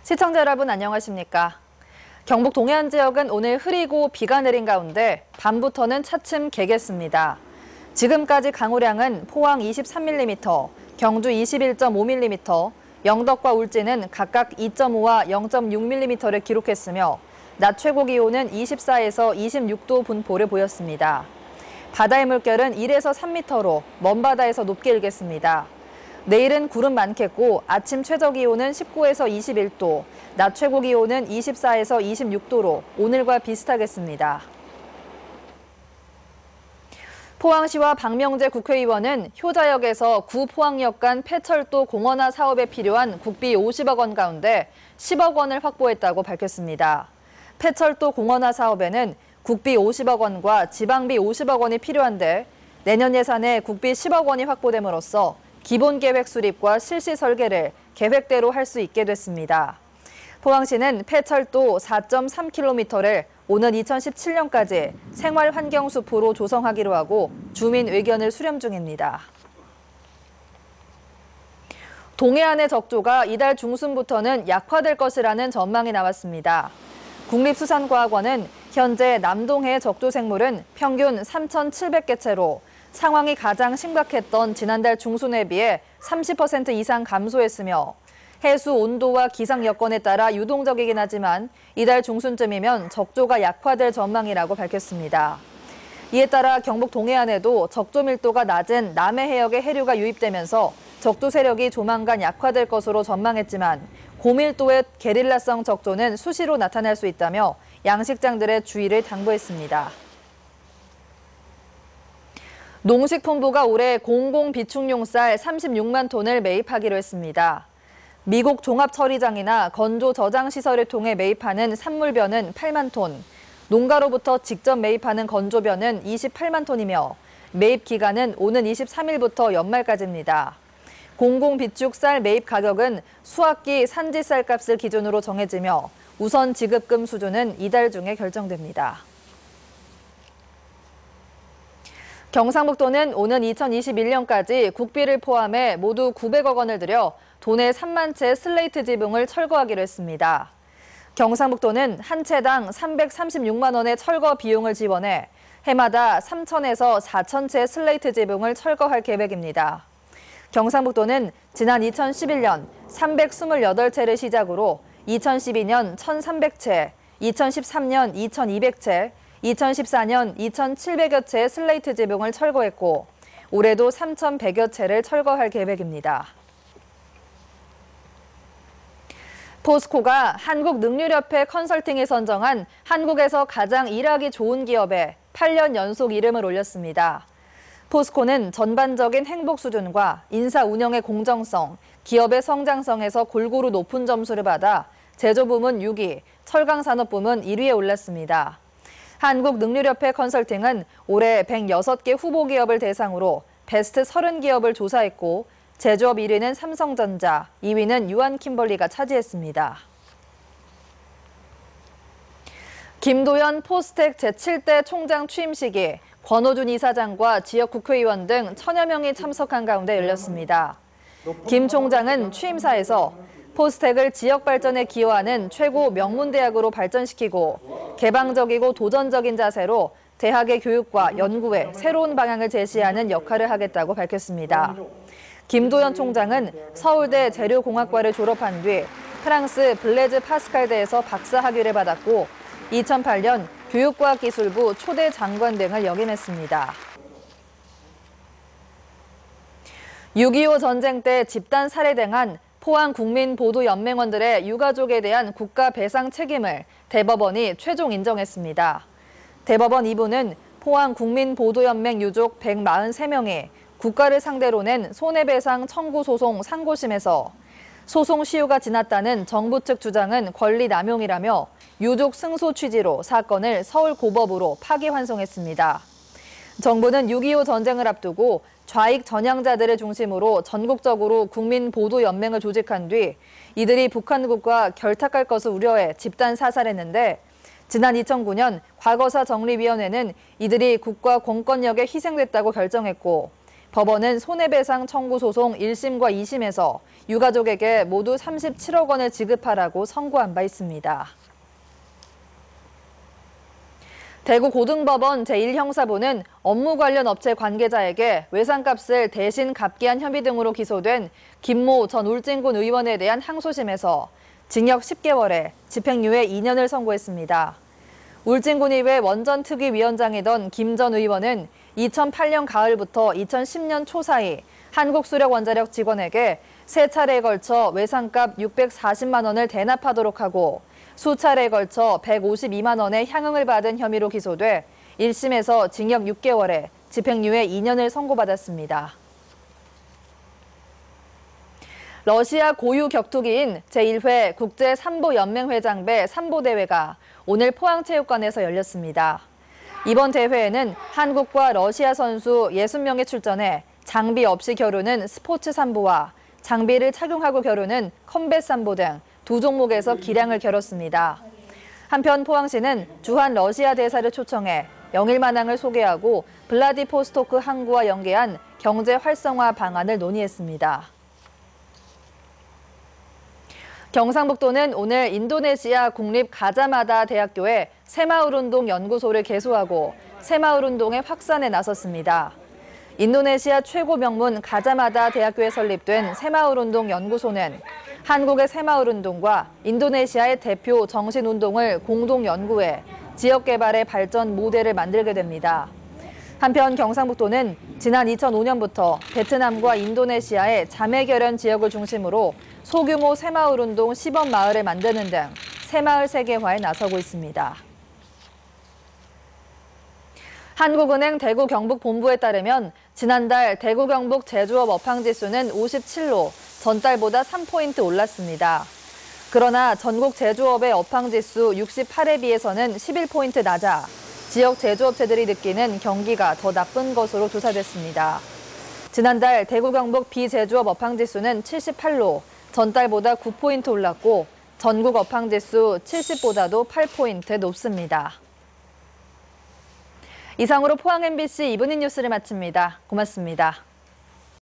시청자 여러분 안녕하십니까? 경북 동해안 지역은 오늘 흐리고 비가 내린 가운데 밤부터는 차츰 개겠습니다. 지금까지 강우량은 포항 23mm, 경주 21.5mm, 영덕과 울진은 각각 2.5와 0.6mm를 기록했으며 낮 최고 기온은 24에서 26도 분포를 보였습니다. 바다의 물결은 1에서 3m로 먼 바다에서 높게 일겠습니다. 내일은 구름 많겠고 아침 최저 기온은 19에서 21도, 낮 최고 기온은 24에서 26도로 오늘과 비슷하겠습니다. 포항시와 박명재 국회의원은 효자역에서 구포항역 간 폐철도 공원화 사업에 필요한 국비 50억 원 가운데 10억 원을 확보했다고 밝혔습니다. 폐철도 공원화 사업에는 국비 50억 원과 지방비 50억 원이 필요한데 내년 예산에 국비 10억 원이 확보됨으로써 기본계획 수립과 실시 설계를 계획대로 할 수 있게 됐습니다. 포항시는 폐철도 4.3km를 오는 2017년까지 생활환경숲으로 조성하기로 하고 주민 의견을 수렴 중입니다. 동해안의 적조가 이달 중순부터는 약화될 것이라는 전망이 나왔습니다. 국립수산과학원은 현재 남동해 적조 생물은 평균 3,700개 채로 상황이 가장 심각했던 지난달 중순에 비해 30% 이상 감소했으며 해수 온도와 기상 여건에 따라 유동적이긴 하지만 이달 중순쯤이면 적조가 약화될 전망이라고 밝혔습니다. 이에 따라 경북 동해안에도 적조 밀도가 낮은 남해 해역의 해류가 유입되면서 적조 세력이 조만간 약화될 것으로 전망했지만 고밀도의 게릴라성 적조는 수시로 나타날 수 있다며 양식장들의 주의를 당부했습니다. 농식품부가 올해 공공비축용 쌀 36만 톤을 매입하기로 했습니다. 미국 종합처리장이나 건조 저장시설을 통해 매입하는 산물변은 8만 톤, 농가로부터 직접 매입하는 건조변은 28만 톤이며 매입 기간은 오는 23일부터 연말까지입니다. 공공비축 쌀 매입 가격은 수확기 산지 쌀값을 기준으로 정해지며 우선 지급금 수준은 이달 중에 결정됩니다. 경상북도는 오는 2021년까지 국비를 포함해 모두 900억 원을 들여 도내 3만 채 슬레이트 지붕을 철거하기로 했습니다. 경상북도는 한 채당 336만 원의 철거 비용을 지원해 해마다 3,000에서 4,000 채 슬레이트 지붕을 철거할 계획입니다. 경상북도는 지난 2011년 328채를 시작으로 2012년 1,300채, 2013년 2,200채, 2014년 2,700여 채의 슬레이트 지붕을 철거했고 올해도 3,100여 채를 철거할 계획입니다. 포스코가 한국능률협회 컨설팅이 선정한 한국에서 가장 일하기 좋은 기업에 8년 연속 이름을 올렸습니다. 포스코는 전반적인 행복 수준과 인사 운영의 공정성, 기업의 성장성에서 골고루 높은 점수를 받아 제조부문 6위, 철강산업부문 1위에 올랐습니다. 한국능률협회 컨설팅은 올해 106개 후보기업을 대상으로 베스트 30기업을 조사했고 제조업 1위는 삼성전자, 2위는 유한킴벌리가 차지했습니다. 김도연 포스텍 제7대 총장 취임식이 권오준 이사장과 지역 국회의원 등 1000여 명이 참석한 가운데 열렸습니다. 김 총장은 취임사에서 포스텍을 지역 발전에 기여하는 최고 명문대학으로 발전시키고 개방적이고 도전적인 자세로 대학의 교육과 연구에 새로운 방향을 제시하는 역할을 하겠다고 밝혔습니다. 김도연 총장은 서울대 재료공학과를 졸업한 뒤 프랑스 블레즈 파스칼대에서 박사학위를 받았고 2008년 교육과학기술부 초대 장관 등을 역임했습니다. 6.25 전쟁 때 집단 살해당한 포항 국민보도연맹원들의 유가족에 대한 국가 배상 책임을 대법원이 최종 인정했습니다. 대법원 2부는 포항 국민보도연맹 유족 143명이 국가를 상대로 낸 손해배상 청구 소송 상고심에서 소송 시효가 지났다는 정부 측 주장은 권리 남용이라며 유족 승소 취지로 사건을 서울고법으로 파기환송했습니다. 정부는 6.25 전쟁을 앞두고 좌익 전향자들을 중심으로 전국적으로 국민보도연맹을 조직한 뒤 이들이 북한국과 결탁할 것을 우려해 집단 사살했는데 지난 2009년 과거사 정리위원회는 이들이 국가 공권력에 희생됐다고 결정했고 법원은 손해배상 청구 소송 1심과 2심에서 유가족에게 모두 37억 원을 지급하라고 선고한 바 있습니다. 대구고등법원 제1형사부는 업무 관련 업체 관계자에게 외상값을 대신 갚게 한 혐의 등으로 기소된 김모 전 울진군 의원에 대한 항소심에서 징역 10개월에 집행유예 2년을 선고했습니다. 울진군의회 원전특위위원장이던 김 전 의원은 2008년 가을부터 2010년 초 사이 한국수력원자력 직원에게 3차례에 걸쳐 외상값 640만 원을 대납하도록 하고 수차례에 걸쳐 152만 원의 향응을 받은 혐의로 기소돼 1심에서 징역 6개월에 집행유예 2년을 선고받았습니다. 러시아 고유 격투기인 제1회 국제삼보연맹회장배 삼보대회가 오늘 포항체육관에서 열렸습니다. 이번 대회에는 한국과 러시아 선수 60명이 출전해 장비 없이 겨루는 스포츠 삼보와 장비를 착용하고 겨루는 컴뱃 삼보 등 두 종목에서 기량을 겨뤘습니다. 한편 포항시는 주한 러시아 대사를 초청해 영일만항을 소개하고 블라디보스토크 항구와 연계한 경제 활성화 방안을 논의했습니다. 경상북도는 오늘 인도네시아 국립 가자마다 대학교에 새마을운동 연구소를 개소하고 새마을운동의 확산에 나섰습니다. 인도네시아 최고 명문 가자마다 대학교에 설립된 새마을운동 연구소는 한국의 새마을운동과 인도네시아의 대표 정신운동을 공동 연구해 지역 개발의 발전 모델을 만들게 됩니다. 한편 경상북도는 지난 2005년부터 베트남과 인도네시아의 자매결연 지역을 중심으로 소규모 새마을운동 시범마을을 만드는 등 새마을 세계화에 나서고 있습니다. 한국은행 대구 경북 본부에 따르면 지난달 대구 경북 제조업 업황지수는 57로 전달보다 3포인트 올랐습니다. 그러나 전국 제조업의 업황지수 68에 비해서는 11포인트 낮아 지역 제조업체들이 느끼는 경기가 더 나쁜 것으로 조사됐습니다. 지난달 대구 경북 비제조업 업황지수는 78로 전달보다 9포인트 올랐고 전국 업황지수 70보다도 8포인트 높습니다. 이상으로 포항 MBC 이브닝 뉴스를 마칩니다. 고맙습니다.